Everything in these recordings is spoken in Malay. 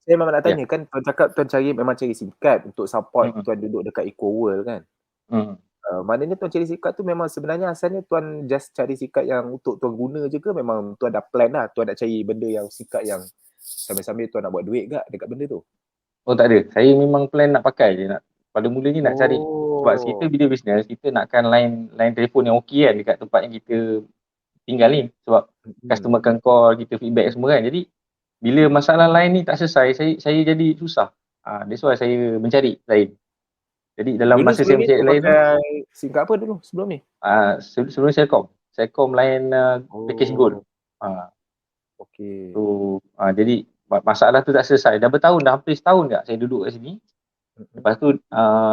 Saya memang nak Ya. tanya kan tuan cakap tuan memang cari SIM card untuk support Mm-mm. tuan duduk dekat Eco World kan. Mm. Maknanya tuan cari SIM card tu memang sebenarnya asalnya tuan just cari SIM card yang untuk tuan guna je ke memang tuan dah plan lah, tuan nak cari benda yang SIM card yang sambil-sambil tuan nak buat duit ke dekat benda tu? Oh tak ada. Saya memang plan nak pakai je. Pada mulanya nak cari, sebab kita Oh. bila bisnes, kita nakkan line telefon yang okey kan dekat tempat yang kita tinggal ni. Sebab Mhm. customer akan call, kita feedback semua kan. Jadi bila masalah line ni tak selesai, saya jadi susah. That's why saya mencari lain. Jadi dalam Dulu masa sebelum saya ni mencari tuan lain tu, pakai SIM card apa dulu sebelum ni? sebelum Celcom line package gold. Oh, Ah, okey. so jadi masalah tu tak selesai. Dah bertahun, dah hampir setahun tak saya duduk kat sini. Mhm. Lepas tu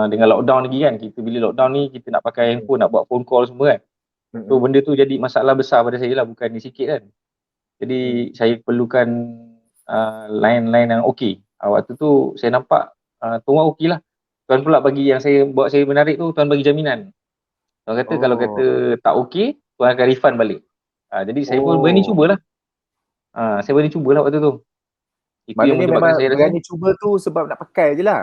dengan lockdown lagi kan, kita bila lockdown ni kita nak pakai Mhm. handphone, nak buat phone call semua kan. So Mhm. benda tu jadi masalah besar pada saya lah, bukan ni sikit kan. Mhm. Jadi saya perlukan line-line yang okey. Waktu tu saya nampak tuan okey lah. Tuan pula bagi yang buat saya menarik tu, tuan bagi jaminan. Tuan kata kalau Oh. kata tak okey, tuan akan refund balik. Jadi saya pun berani Oh. cubalah. Saya berani cubalah waktu tu. Itu yang Maknanya memang menyebabkan saya rasa berani cuba tu sebab nak pakai je lah.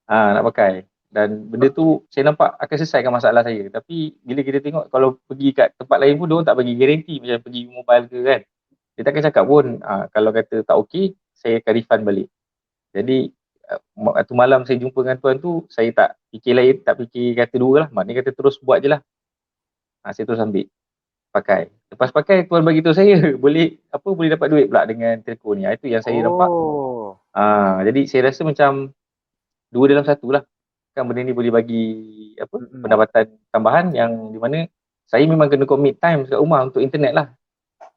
nak pakai. Dan benda tu saya nampak akan selesaikan masalah saya. Tapi bila kita tengok kalau pergi kat tempat lain pun diorang tak bagi garanti macam pergi mobile ke kan. Dia takkan cakap pun kalau kata tak okey, saya akan refund balik. Jadi waktu malam saya jumpa dengan tuan tu, saya tak fikir lain, tak fikir kata dua lah. Maknanya kata terus buat je lah. Saya terus ambil, pakai. Lepas pakai tuan bagi tahu saya boleh dapat duit pula dengan telco ni. Itu yang saya nampak. Oh. Jadi saya rasa macam dua dalam satu lah. Kan benda ni boleh bagi Mhm. pendapatan tambahan yang di mana saya memang kena commit time kat rumah untuk internet lah.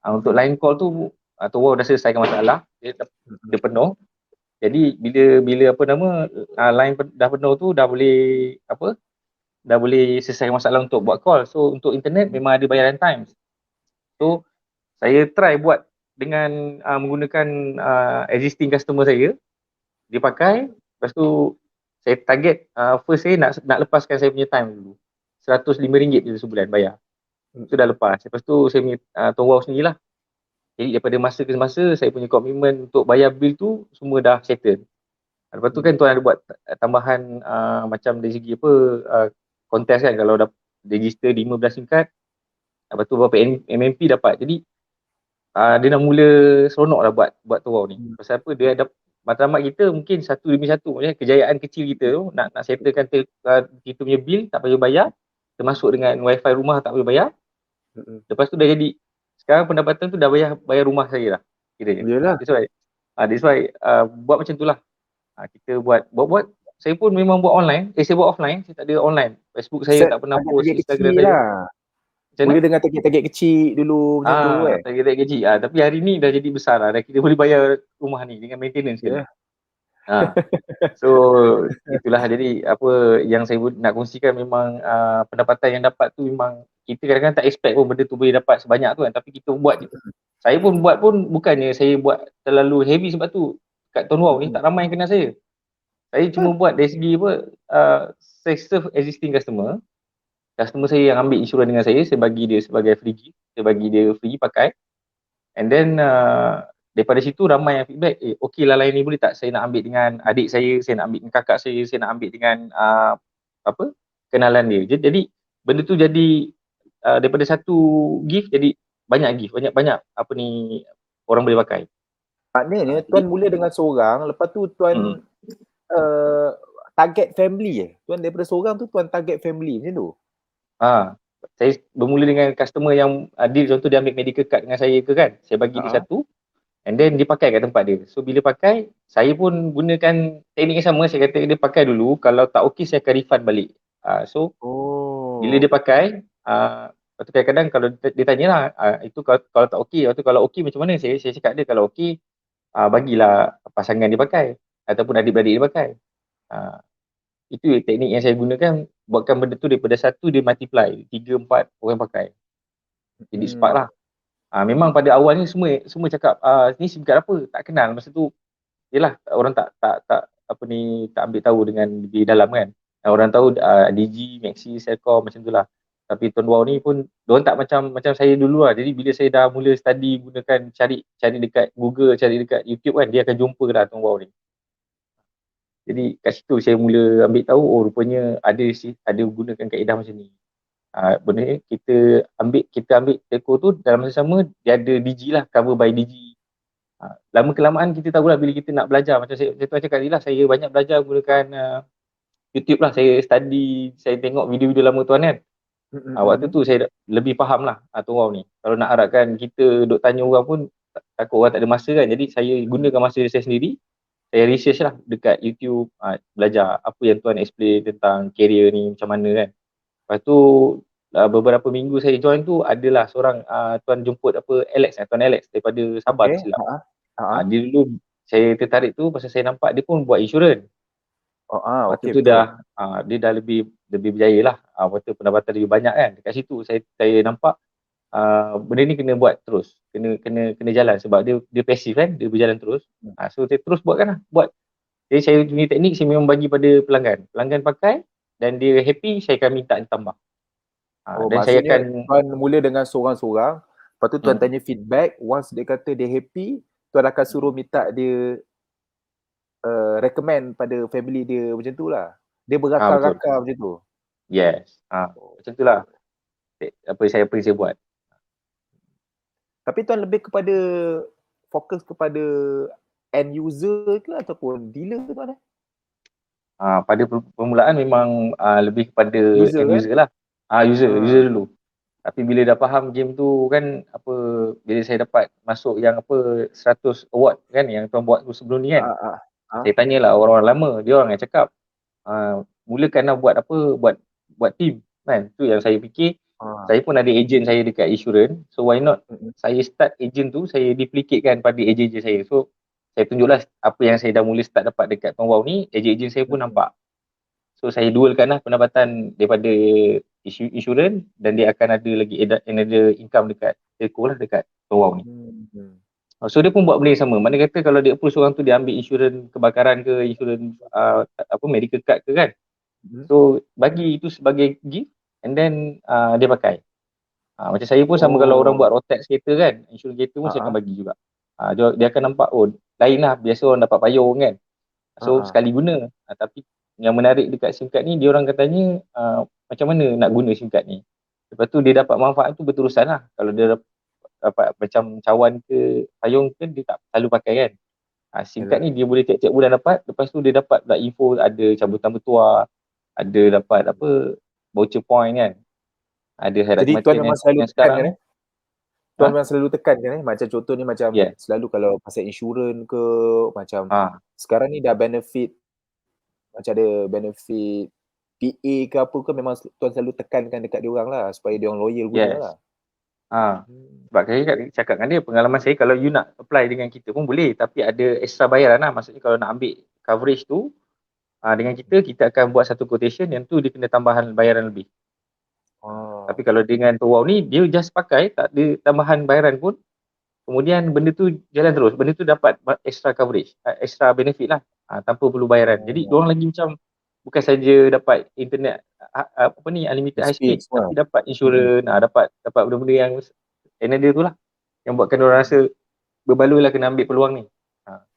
Untuk Mhm. line call tu Tower dah selesaikan masalah, dia Mhm. penuh. Jadi bila line dah penuh tu dah boleh selesai masalah untuk buat call. So untuk internet Mhm. memang ada bayaran time. So saya try buat dengan menggunakan existing customer saya. Dia pakai, lepas tu saya target first saya nak lepaskan saya punya time dulu. RM105 je sebulan bayar. Itu dah Mhm. lepas. Lepas tu saya punya Tuan Wow sendirilah. Jadi daripada masa ke masa saya punya komitmen untuk bayar bil tu semua dah settle. Lepas tu kan Mhm. tuan ada buat tambahan macam dari segi kontes kan, kalau dah register 15 SIM card, lepas tu berapa MMP dapat. Jadi dia dah mula seronok lah buat Tuan Wow ni. Mhm. Pasal apa, dia ada matlamat kita mungkin satu demi satu. Maksudnya kejayaan kecil kita tu nak settlekan kita punya bil tak payah bayar, termasuk dengan wifi rumah tak payah bayar. Mhm. Lepas tu dah jadi, sekarang pendapatan tu dah bayar rumah saya lah kiranya. Yalah. That's why buat macam tu lah. Kita buat saya pun memang buat online. Saya buat offline, saya tak ada online. Facebook saya Set tak pernah post, target-target Instagram kecil saya. lah. Macam mana? Mula dengan target-target kecil dulu macam tu eh. Target gaji. Tapi hari ni dah jadi besar lah. Dah kita boleh bayar rumah ni dengan maintenance sekali. Ya. Ah, so itulah, jadi apa yang saya nak kongsikan memang pendapatan yang dapat tu memang kita kadang-kadang tak expect pun benda tu boleh dapat sebanyak tu kan, tapi kita buat je. Saya pun buat pun bukannya saya buat terlalu heavy, sebab tu kat Town Wow ni Mhm. tak ramai yang kenal saya. Saya cuma buat dari segi saya serve existing customer saya yang ambil insurans dengan saya bagi dia sebagai free gift, saya bagi dia free pakai. And then daripada situ ramai yang feedback, okey lah line ni boleh tak saya nak ambil dengan adik saya nak ambil dengan kakak saya nak ambil dengan kenalan dia. Jadi benda tu jadi daripada satu gift jadi banyak gift, banyak orang boleh pakai. Maknanya Jadi tuan mula dengan seorang, lepas tu mm, tuan uh, target family Tuan daripada seorang tu tuan target family macam tu? saya bermula dengan customer yang deal, contoh dia ambil medical card dengan saya ke kan, saya bagi dia Ha. satu. And then dia pakai kat tempat dia. So bila pakai, saya pun gunakan teknik yang sama. Saya kata dia pakai dulu, kalau tak okey saya akan refund balik. So bila dia Oh. pakai, lepas tu kadang-kadang kalau dia tanyalah, itu kalau tak okey, lepas tu kalau okey macam mana? Saya cakap dia kalau okey, bagilah pasangan dia pakai ataupun adik-beradik dia pakai. Ah, Itu teknik yang saya gunakan, buatkan benda tu daripada satu dia multiply, 3 4 orang pakai. Jadi spark Hmm. lah. Memang pada awal ni semua cakap ni SIM card apa? Tak kenal masa tu. Yelah, orang tak ambil tahu dengan di dalam kan. Orang tahu Digi, Maxi, Celcom macam tu lah. Tapi Tuan Wow ni pun diorang tak macam saya dulu lah. Jadi bila saya dah mula study gunakan cari dekat Google, cari dekat YouTube kan, dia akan jumpa dah Tuan Wow ni. Jadi kat situ saya mula ambil tahu, oh rupanya ada gunakan kaedah macam ni. Benda ni kita ambil teko tu dalam masa sama dia ada DG lah, cover by DG. Lama kelamaan kita tahulah bila kita nak belajar, macam saya cakap tadi lah, saya banyak belajar menggunakan YouTube lah. Saya study, saya tengok video-video lama tuan kan. Waktu tu saya lebih faham lah Tuan ni. Kalau nak harapkan kita duk tanya orang pun takut orang tak ada masa kan. Jadi saya gunakan masa saya sendiri, saya research lah dekat YouTube, belajar apa yang Tuan explain tentang career ni macam mana kan. Lepas tu beberapa minggu saya join tu adalah seorang Tuan jemput Tuan Alex daripada Sabah tak silap. Dia dulu saya tertarik tu pasal saya nampak dia pun buat insurans. Waktu tu betul. dia dah lebih berjaya lah. Waktu pendapatan lebih banyak kan. Dekat situ saya nampak benda ni kena buat terus. Kena jalan sebab dia pasif kan, dia berjalan terus. So saya terus buatkan lah. Jadi saya punya teknik saya memang bagi pada pelanggan. Pelanggan pakai dan dia happy, saya akan minta dia tambah. Dan saya Maksudnya akan tuan mula dengan seorang-seorang, lepas tu tuan tanya feedback, once dia kata dia happy, tuan akan suruh minta dia recommend pada family dia macam tu lah. Dia berakal-rakal macam tu. Yes. Macam tu lah. Apa yang saya buat. Tapi tuan lebih kepada fokus kepada end user ke ataupun dealer tuan eh? Pada permulaan memang lebih kepada User, end user lah. User dulu. Tapi bila dah faham game tu kan, bila saya dapat masuk yang 100 award kan yang tuan buat tu sebelum ni kan. Saya tanyalah orang-orang lama, dia orang yang cakap mulakan lah buat team kan. Tu yang saya fikir. Saya pun ada agent saya dekat insurans, so why not saya start agent tu, saya duplicatekan pada agent saya. So saya tunjuklah apa yang saya dah mula start dapat dekat Tuan Wow ni, agent saya pun nampak. So saya dualkan lah pendapatan daripada insurans dan dia akan ada lagi another income dekat telco lah dekat Tuan Wow ni. So dia pun buat benda yang sama. Mana kata kalau dia approach orang tu, dia ambil insurans kebakaran ke, insurans medical card ke kan. So bagi itu sebagai gift and then dia pakai. Macam saya pun sama, kalau orang buat rotex kereta kan, insurans kereta pun saya akan bagi juga. Dia akan nampak, oh lain lah, biasa orang dapat payung kan. So sekali guna. Tapi yang menarik dekat SIM card ni, dia orang katanya macam mana nak guna SIM card ni. Lepas tu dia dapat manfaat tu berterusan lah. Kalau dia dapat macam cawan ke payung ke, dia tak selalu pakai kan. SIM card ni dia boleh tiap-tiap bulan dapat. Lepas tu dia dapat info, ada cabutan bertuah, ada dapat voucher point kan. Ada hairat jadi tuan memang selalu tekan kan tuan memang selalu tekan kan macam contoh ni macam selalu kalau pasal insurans ke macam sekarang ni dah benefit, macam ada benefit PA ke apa ke, memang tuan selalu tekankan dekat dia orang lah supaya dia orang loyal guna lah. Sebab saya cakap dengan dia, pengalaman saya kalau you nak apply dengan kita pun boleh, tapi ada extra bayaran lah. Maksudnya kalau nak ambil coverage tu dengan kita akan buat satu quotation yang tu dia kena tambahan bayaran lebih. Tapi kalau dengan Wow ni, dia just pakai, tak ada tambahan bayaran pun. Kemudian benda tu jalan terus. Benda tu dapat extra coverage, extra benefit lah, tanpa perlu bayaran. Jadi diorang lagi macam bukan saja dapat internet unlimited high speed, tapi dapat insurans, dapat benda-benda yang dia tu lah, yang buatkan diorang rasa berbaloi lah kena ambil peluang ni.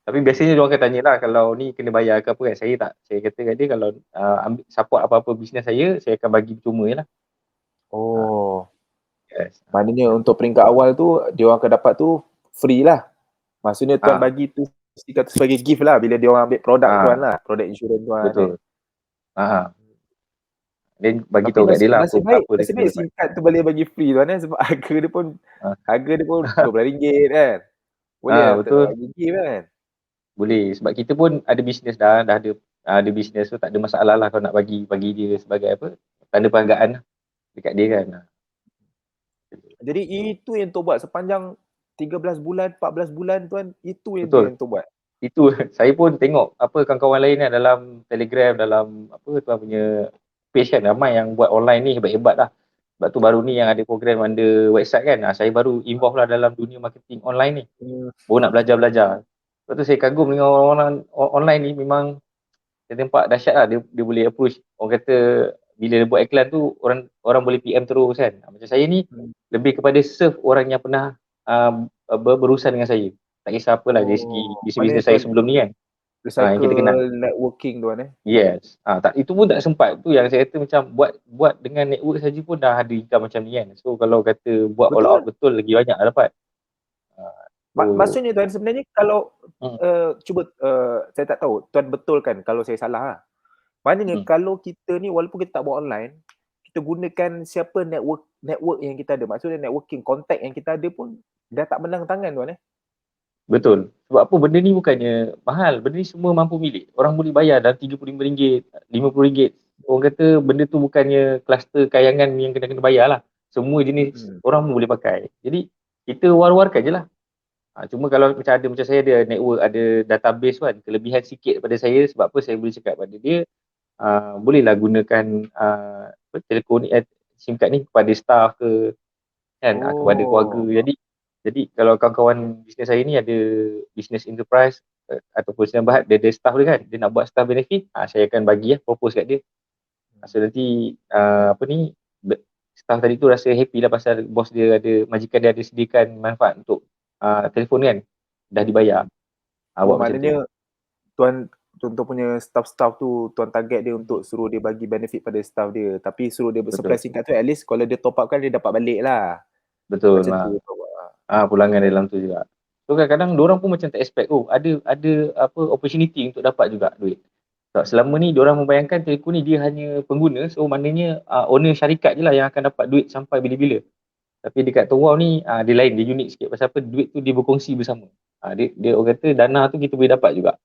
Tapi biasanya diorang akan tanya lah, kalau ni kena bayar ke apa kan. Saya tak. Saya kata kat dia, kalau ambil support apa-apa bisnes saya akan bagi percuma je lah. Yes. Maknanya untuk peringkat awal tu dia orang akan dapat tu free lah. Maksudnya tuan bagi tu mesti kata sebagai gift lah bila dia orang ambil produk tuan lah, produk insurans tuan. Betul. Dia bagi tahu kat dia lah nasib baik SIM card tu boleh bagi free tuan sebab harga dia pun RM12 kan. Boleh betul. Bagi gift kan. Boleh, sebab kita pun ada bisnes dah ada bisnes tu, tak ada masalah lah kalau nak bagi dia sebagai tanda penghargaan lah dekat dia kan. Jadi itu yang tu buat sepanjang 13 bulan, 14 bulan tuan, itu yang tu buat. Itu saya pun tengok kawan-kawan lain kan dalam Telegram, dalam tuan punya page kan, ramai yang buat online ni hebat-hebat lah. Sebab tu baru ni yang ada program under website kan. Saya baru involve lah dalam dunia marketing online ni. Baru nak belajar. Sebab tu saya kagum dengan orang-orang online ni, memang saya nampak dahsyat lah. Dia boleh approach. Orang kata bila dia buat iklan tu, orang boleh PM terus kan. Macam saya ni lebih kepada serve orang yang pernah berurusan dengan saya. Tak kisah apalah dari segi bisnes saya sebelum ni kan. yang kita kenal. networking tu kan Yes. Tak, itu pun tak sempat. Tu yang saya kata macam buat dengan network saja pun dah ada income macam ni kan. So kalau kata buat all out Betul. betul lagi banyak dah dapat. Maksudnya tuan sebenarnya kalau cuba saya tak tahu tuan betulkan kalau saya salah lah. Maknanya kalau kita ni walaupun kita tak buat online, kita gunakan siapa network yang kita ada. Maksudnya networking contact yang kita ada pun dah tak menang tangan tuan Betul. Sebab apa benda ni bukannya mahal. Benda ni semua mampu milik. Orang boleh bayar dalam RM35, RM50. Orang kata benda tu bukannya kluster kayangan yang kena bayar lah. Semua jenis orang pun boleh pakai. Jadi kita war-warkan je lah. Cuma kalau macam saya ada network, ada database kan, kelebihan sikit daripada saya sebab apa saya boleh cakap pada dia, bolehlah gunakan telefon SIM card ni kepada staff ke kan, kepada keluarga. Jadi kalau kawan-kawan bisnes saya ni ada bisnes enterprise ataupun Sinan Berhad, dia ada staff dia kan, dia nak buat staff benefit, saya akan bagi propose kat dia. So nanti staff tadi tu rasa happy lah pasal bos dia ada, majikan dia ada sediakan manfaat untuk telefon kan, dah dibayar. Buat maknanya tuan punya staff tu tuan target dia untuk suruh dia bagi benefit pada staff dia, tapi suruh dia supply SIM card tu at least kalau dia top up kan dia dapat balik lah. Betul. Macam tu. Pulangan dalam tu juga. So kadang-kadang diorang pun macam tak expect, ada opportunity untuk dapat juga duit. So, selama ni diorang membayangkan telefon ni dia hanya pengguna, so maknanya owner syarikat je lah yang akan dapat duit sampai bila-bila. Tapi dekat Towau ni dia lain, dia unik sikit pasal apa, duit tu dia berkongsi bersama. Dia orang kata dana tu kita boleh dapat juga.